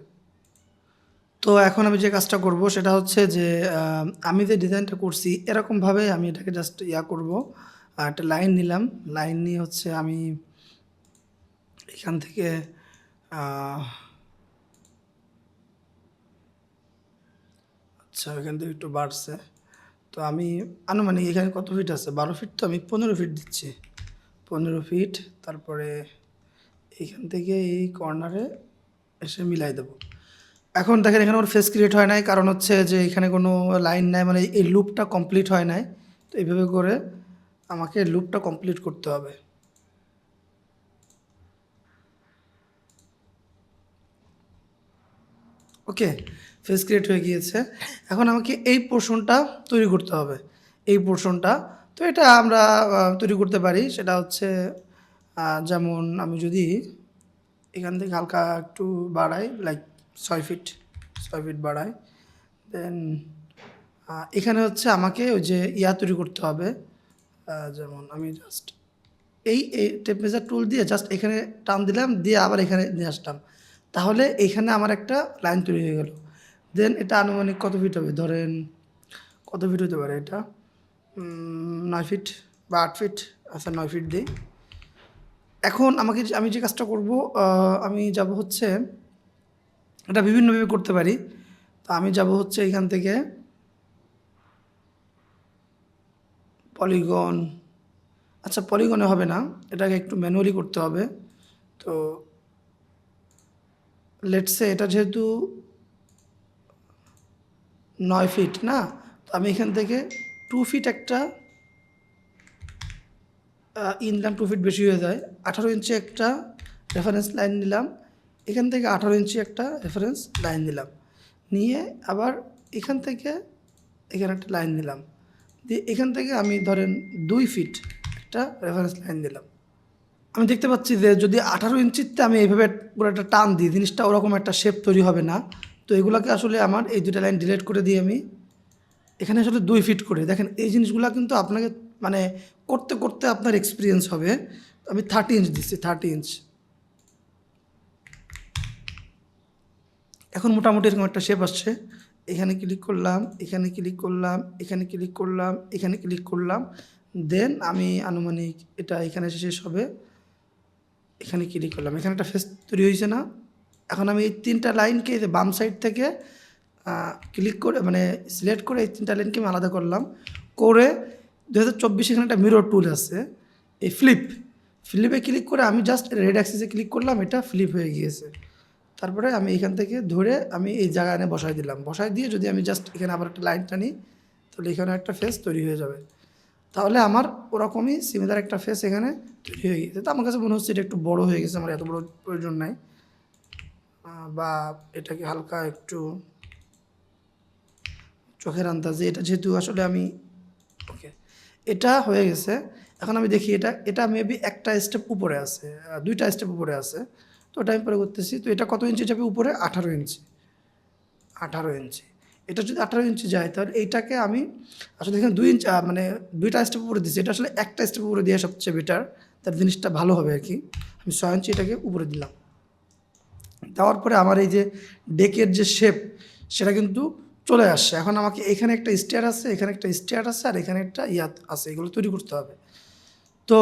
তো এখন আমি যে কাজটা করব সেটা হচ্ছে যে আমি যে ডিজাইনটা করছি এরকমভাবে আমি এটাকে জাস্ট করব। একটা লাইন নিলাম, লাইন নিয়ে হচ্ছে আমি এখান থেকে আচ্ছা এখান থেকে একটু বাড়ছে। তো আমি আনুমানিক এখানে কত ফিট আছে, 12 ফিট, তো আমি 15 ফিট দিচ্ছি। 15 ফিট, তারপরে এইখান থেকে এই কর্নারে এসে মিলাই দেবো। এখন দেখেন এখানে আমার ফেস ক্রিয়েট হয় নাই, কারণ হচ্ছে যে এখানে কোনো লাইন নাই, মানে এই লুপটা কমপ্লিট হয় নাই। তো এইভাবে করে আমাকে লুপটা কমপ্লিট করতে হবে। ওকে, ফেস ক্রিয়েট হয়ে গিয়েছে। এখন আমাকে এই পোর্শনটা তৈরি করতে হবে, এই পোর্শনটা। তো এটা আমরা তৈরি করতে পারি, সেটা হচ্ছে যেমন আমি যদি এখান থেকে হালকা একটু বাড়াই, লাইক 6 ফিট, 6 ফিট বাড়াই, দেন এখানে হচ্ছে আমাকে ওই যে তৈরি করতে হবে। যেমন আমি জাস্ট এই টেপ মেজার টুল দিয়ে জাস্ট এখানে টান দিলাম, দিয়ে আবার এখানে নিয়ে আসলাম, তাহলে এইখানে আমার একটা লাইন তৈরি হয়ে গেল। দেন এটা আনুমানিক কত ফিট হবে, ধরেন কত ফিট হতে পারে এটা, 9 ফিট বা 8 ফিট। আচ্ছা 9 ফিট দিই। এখন আমি যে কাজটা করব, আমি যাব হচ্ছে, এটা বিভিন্নভাবে করতে পারি। তো আমি যাব হচ্ছে এখান থেকে পলিগন, আচ্ছা পলিগনে হবে না, এটাকে একটু ম্যানুয়ালি করতে হবে। তো লেটসে এটা যেহেতু 9 ফিট না, তো আমি এখান থেকে 2 ফিট একটা নিলাম, 2 ফিট বেশি হয়ে যায়। 18 ইঞ্চি একটা রেফারেন্স লাইন নিলাম, এখান থেকে 18 ইঞ্চি একটা রেফারেন্স লাইন নিলাম, নিয়ে আবার এখান থেকে এখানে একটা লাইন নিলাম, দিয়ে এখান থেকে আমি ধরেন 2 ফিট একটা রেফারেন্স লাইন দিলাম। আমি দেখতে পাচ্ছি যে যদি 18 ইঞ্চিতে আমি এইভাবে পুরো একটা টান দিই, জিনিসটা ওরকম একটা শেপ তৈরি হবে না। তো এগুলোকে আসলে আমার এই দুটো লাইন ডিলিট করে দিয়ে আমি এখানে আসলে 2 ফিট করে দেখেন, এই জিনিসগুলো কিন্তু আপনাকে মানে করতে করতে আপনার এক্সপিরিয়েন্স হবে। আমি 30 ইঞ্চ দিচ্ছি, 30 ইঞ্চ। এখন মোটামুটি এরকম একটা শেপ আসছে। এখানে ক্লিক করলাম, এখানে ক্লিক করলাম, এখানে ক্লিক করলাম, এখানে ক্লিক করলাম, দেন আমি আনুমানিক এটা এখানে এসে শেষ হবে, এখানে ক্লিক করলাম, এখানে একটা ফেস তৈরি হয়েছে না। এখন আমি এই 3টা লাইনকে এই যে বাম সাইড থেকে ক্লিক করে মানে সিলেক্ট করে এই 3টা লাইনকে আমি আলাদা করলাম, করে 2024 এখানে একটা মিরর টুল আছে, এই ফ্লিপে ক্লিক করে আমি জাস্ট রেড অ্যাক্সিসে ক্লিক করলাম, এটা ফ্লিপ হয়ে গিয়েছে। তারপরে আমি এখান থেকে ধরে আমি এই জায়গায় এনে বসাই দিলাম, বসাই দিয়ে যদি আমি জাস্ট এখানে আবার একটা লাইন টানি, তাহলে এখানে একটা ফেস তৈরি হয়ে যাবে। তাহলে আমার ওরকমই সিমিলার একটা ফেস এখানে তৈরি হয়ে গেছে। তো আমার কাছে মনে হচ্ছে এটা একটু বড় হয়ে গেছে, আমার এত বড় প্রয়োজন নাই, বা এটাকে হালকা একটু চোখের আন্দাজে, এটা যেহেতু আসলে আমি ওকে, এটা হয়ে গেছে। এখন আমি দেখি এটা এটা মেবি একটা স্টেপ উপরে আছে, 2টা স্টেপ উপরে আছে। তো ওটা আমি পরে করতেছি। তো এটা কত ইঞ্চি যাবে উপরে, 18 ইঞ্চি, 18 ইঞ্চি। এটা যদি 18 ইঞ্চি যায়, তাহলে এইটাকে আমি আসলে এখানে 2 ইঞ্চ মানে 2টা স্টেপ উপরে দিচ্ছি, এটা আসলে একটা স্টেপ উপরে দেওয়া সবচেয়ে বেটার, তার জিনিসটা ভালো হবে আর কি। আমি 6 ইঞ্চি এটাকে উপরে দিলাম, দেওয়ার পরে আমার এই যে ডেকের যে শেপ সেটা কিন্তু চলে আসছে। এখন আমাকে এখানে একটা স্টেয়ার আছে, এখানে একটা স্টেয়ার আছে, আর এখানে একটা আছে, এগুলো তৈরি করতে হবে। তো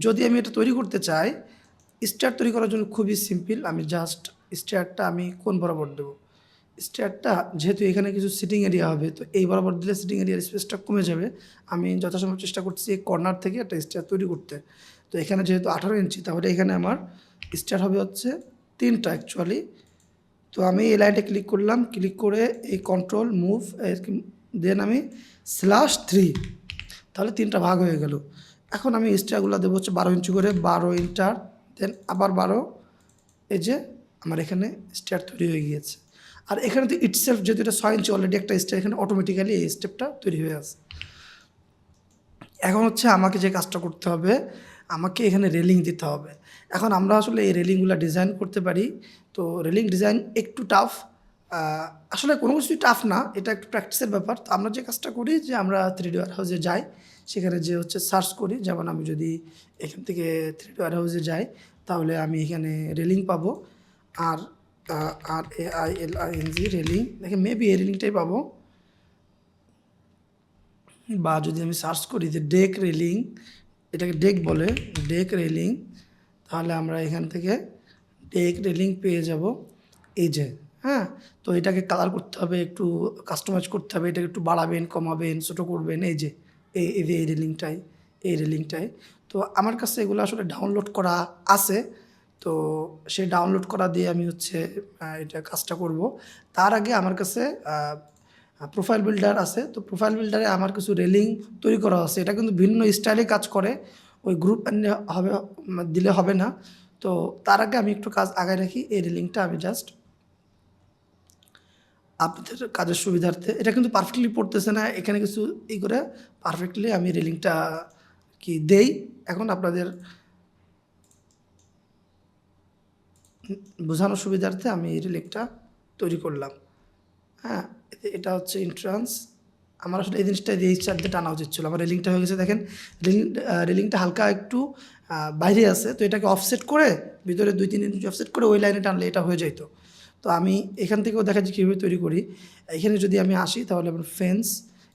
যদি আমি এটা তৈরি করতে চাই, স্টেয়ার তৈরি করার জন্য খুবই সিম্পল। আমি জাস্ট স্টেয়ারটা আমি কোন বরাবর দেবো, স্টেয়ারটা যেহেতু এখানে কিছু সিটিং এরিয়া হবে, তো এই বরাবর দিলে সিটিং এরিয়ার স্পেসটা কমে যাবে। আমি যথাসম্ভব চেষ্টা করছি এই কর্নার থেকে একটা স্টেয়ার তৈরি করতে। তো এখানে যেহেতু 18 ইঞ্চি, তাহলে এখানে আমার স্টেয়ার হবে হচ্ছে 3টা অ্যাকচুয়ালি। তো আমি এই লাইনটা ক্লিক করলাম, ক্লিক করে এই কন্ট্রোল মুভ, দেন আমি /3, তাহলে 3টা ভাগ হয়ে গেল। এখন আমি স্টেয়ারগুলো দেবো হচ্ছে 12 ইঞ্চি করে, 12 ইন্টার, দেন আবার 12, এই যে আমার এখানে স্টেয়ার তৈরি হয়ে গিয়েছে। আর এখানে তো ইটসেলফ যেহেতু এটা 6 ইঞ্চি অলরেডি একটা স্টেয়ার, এখানে অটোমেটিক্যালি এই স্টেপটা তৈরি হয়ে আছে। এখন হচ্ছে আমাকে যে কাজটা করতে হবে, আমাকে এখানে রেলিং দিতে হবে। এখন আমরা আসলে এই রেলিংগুলো ডিজাইন করতে পারি। তো রেলিং ডিজাইন একটু টাফ, আসলে কোনো কিছুই টাফ না, এটা একটু প্র্যাকটিসের ব্যাপার। তো আমরা যে কাজটা করি যে আমরা 3D ওয়্যারহাউসে যাই, সেখানে যে হচ্ছে সার্চ করি, যেমন আমি যদি এখান থেকে 3D ওয়্যারহাউসে যাই, তাহলে আমি এখানে রেলিং পাবো, আর RAILING রেলিং, দেখে মেবি এই রেলিংটাই পাবো। বা যদি আমি সার্চ করি যে ডেক রেলিং, এটাকে ডেক বলে, ডেক রেলিং, তাহলে আমরা এখান থেকে ডেক রেলিং পেয়ে যাব। এই যে, হ্যাঁ, তো এটাকে কালার করতে হবে, একটু কাস্টমাইজ করতে হবে, এটাকে একটু বাড়াবেন, কমাবেন, ছোটো করবেন, এই যে এই রেলিংটাই, এই রেলিংটাই। তো আমার কাছে এগুলো আসলে ডাউনলোড করা আছে। তো সেই ডাউনলোড করা দিয়ে আমি হচ্ছে এটা কাজটা করব। তার আগে আমার কাছে প্রোফাইল বিল্ডার আছে। তো প্রোফাইল বিল্ডারে আমার কিছু রেলিং তৈরি করা আছে। এটা কিন্তু ভিন্ন স্টাইলে কাজ করে। ওই গ্রুপ হবে দিলে হবে না। তো তার আগে আমি একটু কাজ আগায় রাখি। এই রেলিংটা আমি জাস্ট আপনাদের কাজের সুবিধার্থে, এটা কিন্তু পারফেক্টলি পড়তেছে না, এখানে কিছু করে পারফেক্টলি আমি রেলিংটা কি দেই। এখন আপনাদের বোঝানোর সুবিধার্থে আমি এই রেলিংটা তৈরি করলাম। হ্যাঁ, এটা হচ্ছে এন্ট্রান্স। আমার আসলে এই জিনিসটা এই চার দিয়ে টানা উচিত ছিল। আমার রেলিংটা হয়ে গেছে, দেখেন রেলিংটা হালকা একটু বাইরে আছে। তো এটাকে অফসেট করে ভিতরে 2-3 ইঞ্চি অফসেট করে ওই লাইনে টানলে এটা হয়ে যেত। তো আমি এখান থেকেও দেখা যায় কীভাবে তৈরি করি। এখানে যদি আমি আসি তাহলে আমার ফেন্স,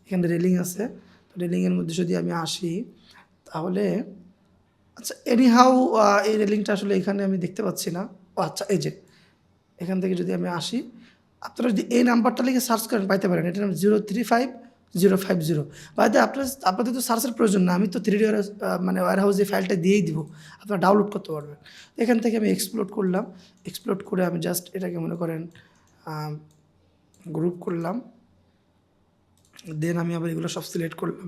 এখানে রেলিং আছে। তো রেলিংয়ের মধ্যে যদি আমি আসি তাহলে আচ্ছা এনিহাউ এই রেলিংটা আসলে এখানে আমি দেখতে পাচ্ছি না। ও আচ্ছা, এই যে এখান থেকে যদি আমি আসি, আপনারা যদি এই নাম্বারটা লিখে সার্চ করেন পাইতে পারেন। এটার নাম 035050। বাদে আপনাদের তো সার্চের প্রয়োজন না, আমি তো 3D মানে ওয়্যার হাউস এই ফাইলটা দিয়েই দিব, আপনারা ডাউনলোড করতে পারবেন। এখান থেকে আমি এক্সপ্লোড করলাম। এক্সপ্লোড করে আমি জাস্ট এটাকে মনে করেন গ্রুপ করলাম। দেন আমি আবার এগুলো সব সিলেক্ট করলাম।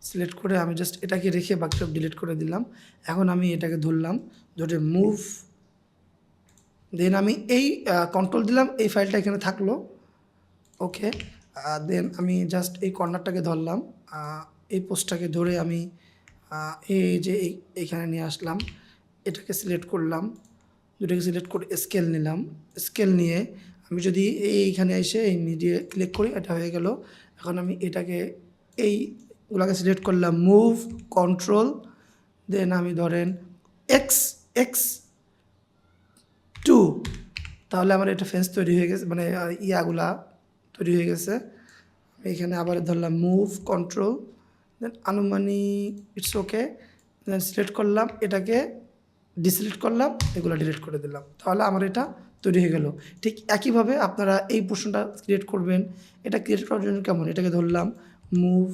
সিলেক্ট করে আমি জাস্ট এটাকে রেখে বাকিটা ডিলিট করে দিলাম। এখন আমি এটাকে ধরলাম, ধরে মুভ। দেন আমি এই কন্ট্রোল দিলাম, এই ফাইলটা এখানে থাকলো। ওকে, দেন আমি জাস্ট এই কর্নারটাকে ধরলাম, এই পোস্টটাকে ধরে আমি এই যে এইখানে নিয়ে আসলাম। এটাকে সিলেক্ট করলাম, দুটাকে সিলেক্ট করে স্কেল নিলাম। স্কেল নিয়ে আমি যদি এইখানে এসে এই মিডিয়ে ক্লিক করি, এটা হয়ে গেল। এখন আমি এটাকে এইগুলাকে সিলেক্ট করলাম, মুভ, কন্ট্রোল, দেন আমি ধরেন এক্স এক্স 2, তাহলে আমার এটা ফেন্স তৈরি হয়ে গেছে, মানে ইয়াগুলা তৈরি হয়ে গেছে। আমি এখানে আবার ধরলাম মুভ, কন্ট্রোল, দেন আনুমানিক ইটস ওকে, দেন সিলেক্ট করলাম, এটাকে ডিসিলেক্ট করলাম, এগুলো ডিলিট করে দিলাম। তাহলে আমার এটা তৈরি হয়ে গেল। ঠিক একইভাবে আপনারা এই পোর্শনটা ক্রিয়েট করবেন। এটা ক্রিয়েট করার জন্য কেমন, এটাকে ধরলাম, মুভ,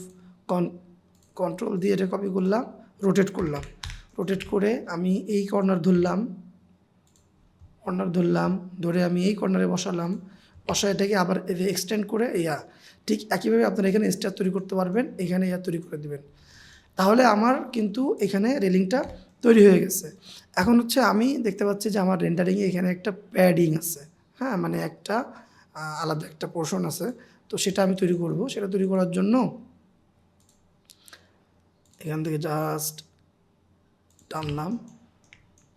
কন্ট্রোল দিয়ে এটা কপি করলাম, রোটেট করলাম। রোটেট করে আমি এই কর্নার ধরলাম, ধরে আমি এই কর্নারে বসালাম। বসা এটাকে আবার এক্সটেন্ড করে ঠিক একইভাবে আপনারা এখানে স্টার তৈরি করতে পারবেন, এখানে তৈরি করে দেবেন। তাহলে আমার কিন্তু এখানে রেলিংটা তৈরি হয়ে গেছে। এখন হচ্ছে আমি দেখতে পাচ্ছি যে আমার রেন্ডারিংয়ে এখানে একটা প্যাডিং আছে। হ্যাঁ, মানে একটা আলাদা একটা পোর্শন আছে। তো সেটা আমি তৈরি করব। সেটা তৈরি করার জন্য এখান থেকে জাস্ট টানলাম,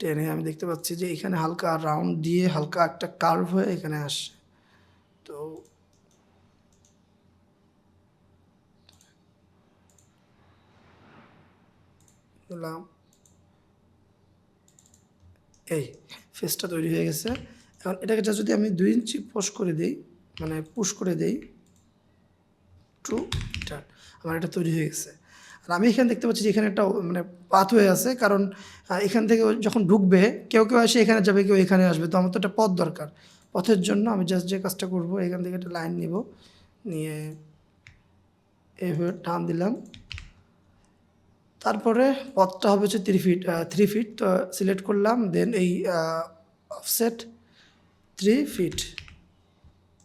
টেনে আমি দেখতে পাচ্ছি যে এখানে হালকা রাউন্ড দিয়ে হালকা একটা কার্ভ হয়ে এখানে আসে। তো দিলাম, এই ফেসটা তৈরি হয়ে গেছে। এখন এটাকে যদি আমি 2 ইঞ্চি পুশ করে দিই, মানে পুশ করে দিই টু এন্টার, আমার এটা তৈরি হয়ে গেছে। আর আমি এখানে দেখতে পাচ্ছি যে এখানে একটা মানে পাথওয়ে আছে, কারণ এখান থেকে যখন ঢুকবে কেউ এসে এখানে যাবে, কেউ এখানে আসবে। তো আমার তো একটা পথ দরকার। পথের জন্য আমি জাস্ট যে কাজটা করব, এখান থেকে একটা লাইন নিব, নিয়ে এভাবে টান দিলাম। তারপরে পথটা হবে হচ্ছে 3 ফিট। তো সিলেক্ট করলাম, দেন এই অফসেট 3 ফিট,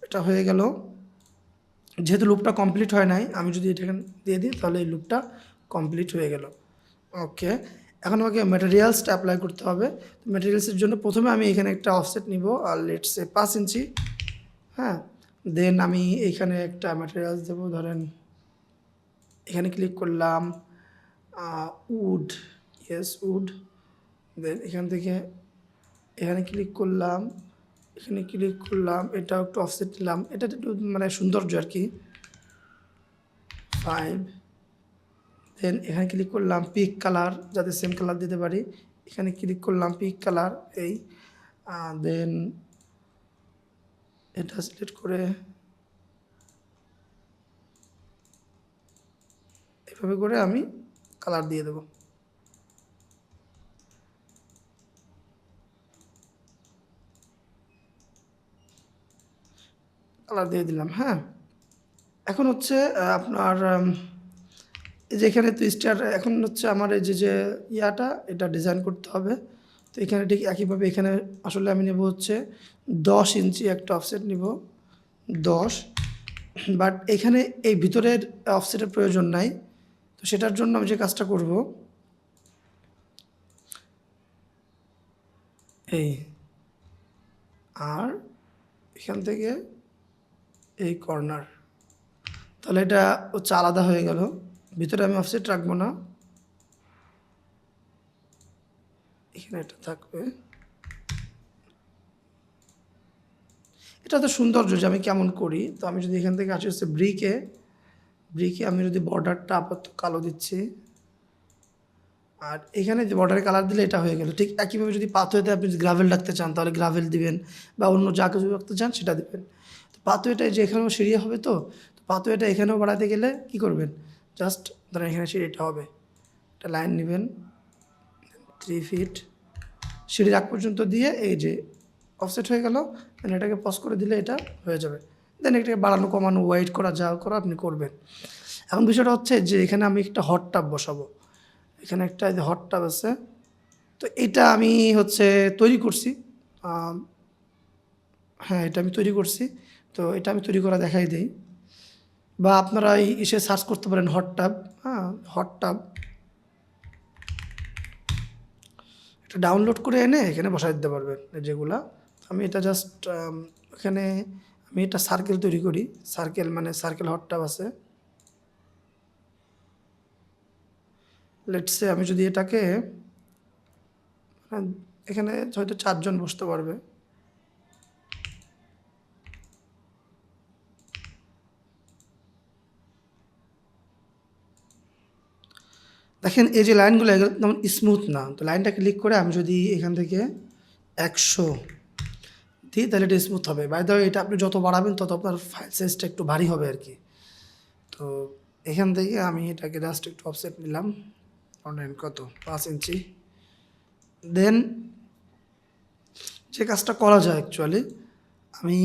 এটা হয়ে গেল। যেহেতু লুপটা কমপ্লিট হয় নাই, আমি যদি এটা দিয়ে দিই তাহলে এই লুপটা কমপ্লিট হয়ে গেল। ওকে, এখন আমাকে ম্যাটেরিয়ালসটা অ্যাপ্লাই করতে হবে। ম্যাটেরিয়ালসের জন্য প্রথমে আমি এখানে একটা অফসেট নিব, আর লেটস সে 5 ইঞ্চি। হ্যাঁ, দেন আমি এইখানে একটা ম্যাটেরিয়ালস দেবো, ধরেন এখানে ক্লিক করলাম, উড, ইয়েস উড। দেন এখান থেকে এখানে ক্লিক করলাম, এটাও একটু অফসেট দিলাম, এটা একটু মানে সৌন্দর্য আর কি, 5। দেন এখানে ক্লিক করলাম পিক কালার, যাতে সেম কালার দিতে পারি। এখানে ক্লিক করলাম পিক কালার, এই দেন এটা সিলেক্ট করে এভাবে করে আমি কালার দিয়ে দেব। কালার দিয়ে দিলাম। হ্যাঁ, এখন হচ্ছে আপনার এই যে এখানে তো স্টার এখন হচ্ছে আমার এই যে ইয়াটা এটা ডিজাইন করতে হবে। তো এখানে ঠিক একইভাবে এখানে আসলে আমি নেব হচ্ছে 10 ইঞ্চি একটা অফসেট নিব 10, বাট এখানে এই ভিতরের অফসেটের প্রয়োজন নাই। তো সেটার জন্য আমি যে কাজটা করব, এই আর এখান থেকে এই কর্নার, তাহলে এটা হচ্ছে আলাদা হয়ে গেল। ভিতরে আমি অফসেট রাখবো না, এখানে এটা থাকবে। এটা তো সৌন্দর্য যে আমি কেমন করি। তো আমি যদি এখান থেকে আসি হচ্ছে ব্রিকে আমি যদি বর্ডারটা আপাতত কালো দিচ্ছি, আর এখানে যে বর্ডারে কালার দিলে এটা হয়ে গেল। ঠিক একইভাবে যদি পাথওয়েতে আপনি যদি গ্রাভেল রাখতে চান তাহলে গ্রাভেল দিবেন, বা অন্য যা কিছু রাখতে চান সেটা দিবেন। তো পাথওয়েটা যে এখানেও সিঁড়ি হবে, তো পাথওয়েটা এখানেও বাড়াতে গেলে কি করবেন, জাস্ট ধরেন এখানে সিঁড়িটা হবে, একটা লাইন নেবেন 3 ফিট, সিঁড়ির আগ পর্যন্ত দিয়ে এই যে অফসেট হয়ে গেল। দেন এটাকে পজ করে দিলে এটা হয়ে যাবে। দেন এটাকে বাড়ানো কমানো ওয়াইট করা যা করা আপনি করবেন। এখন বিষয়টা হচ্ছে যে এখানে আমি একটা হট টাব বসাবো। এখানে একটা হট টাব আছে, তো এটা আমি হচ্ছে তৈরি করছি। হ্যাঁ, এটা আমি তৈরি করছি। তো এটা আমি তৈরি করা দেখাই দিই, বা আপনারা এসে সার্চ করতে পারেন হট টাব। হ্যাঁ, হট টাব এটা ডাউনলোড করে এনে এখানে বসাই দিতে পারবেন যেগুলা। আমি এটা জাস্ট এখানে আমি এটা সার্কেল তৈরি করি। সার্কেল মানে সার্কেল হট টাব আছে। লেটস সে আমি যদি এটাকে এখানে হয়তো 4 জন বসতে পারবে। দেখেন এই যে লাইনগুলো একদম স্মুথ না। তো লাইনটা ক্লিক করে আমি যদি এখান থেকে 100 দিই তাহলে এটা স্মুথ হবে। বাই দ্য ওয়ে, এটা আপনি যত বাড়াবেন তত আপনার ফাইল সাইজটা একটু ভারী হবে আর কি। তো এখান থেকে আমি এটাকে জাস্ট একটু অফসেট নিলাম, অনলাইন কত 5 ইঞ্চি। দেন যে কাজটা করা যায় অ্যাকচুয়ালি, আমি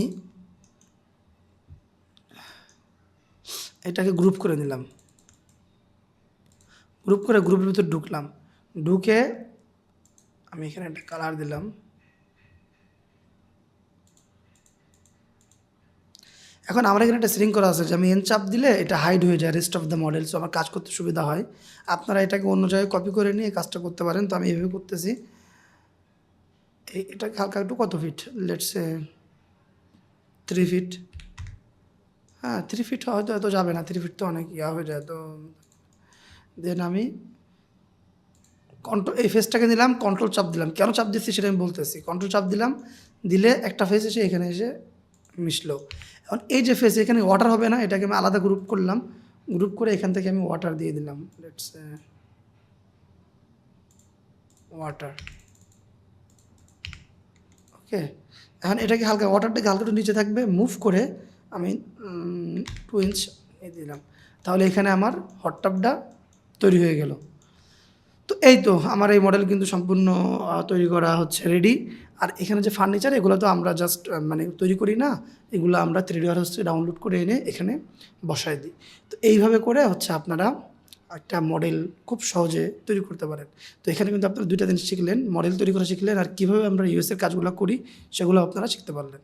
এটাকে গ্রুপ করে নিলাম, গ্রুপ করে গ্রুপের ভিতরে ঢুকলাম, ঢুকে আমি এখানে একটা কালার দিলাম। এখন আমার এখানে একটা সেটিং করা আছে যে আমি এন চাপ দিলে এটা হাইড হয়ে যায় rest of the model, so আমার কাজ করতে সুবিধা হয়। আপনারা এটাকে অন্য জায়গায় কপি করে নিয়ে কাজটা করতে পারেন। তো আমি এভাবে করতেছি। এটাকে হালকা একটু কত ফিট, লেটস সে 3 ফিট। হ্যাঁ, 3 ফিট হয়তো এত যাবে না, 3 ফিট তো অনেক ইয়া হয়ে যায়। তো দেন আমি এই ফেসটাকে নিলাম, কন্ট্রোল চাপ দিলাম। কেন চাপ দিচ্ছি সেটা আমি বলতেছি। কন্ট্রোল চাপ দিলাম, দিলে একটা ফেস এসে এখানে এসে মিশলো। এখন এই যে ফেস এখানে ওয়াটার হবে না, এটাকে আমি আলাদা গ্রুপ করলাম, গ্রুপ করে এখান থেকে আমি ওয়াটার দিয়ে দিলাম, লেটস ওয়াটার। ওকে, এখন এটাকে হালকা ওয়াটারটাকে হালকা একটু নিচে থাকবে, মুভ করে আমি 2 ইঞ্চ দিলাম। তাহলে এখানে আমার হট টাবটা তৈরি হয়ে গেল। তো এই তো আমার এই মডেল কিন্তু সম্পূর্ণ তৈরি করা হচ্ছে রেডি। আর এখানে যে ফার্নিচার এগুলো তো আমরা জাস্ট মানে তৈরি করি না, এগুলো আমরা 3D হাউস থেকে ডাউনলোড করে এনে এখানে বসায় দিই। তো এইভাবে করে হচ্ছে আপনারা একটা মডেল খুব সহজে তৈরি করতে পারেন। তো এখানে কিন্তু আপনারা 2টা জিনিস শিখলেন, মডেল তৈরি করা শিখলেন, আর কীভাবে আমরা ইউএসের কাজগুলো করি সেগুলো আপনারা শিখতে পারলেন।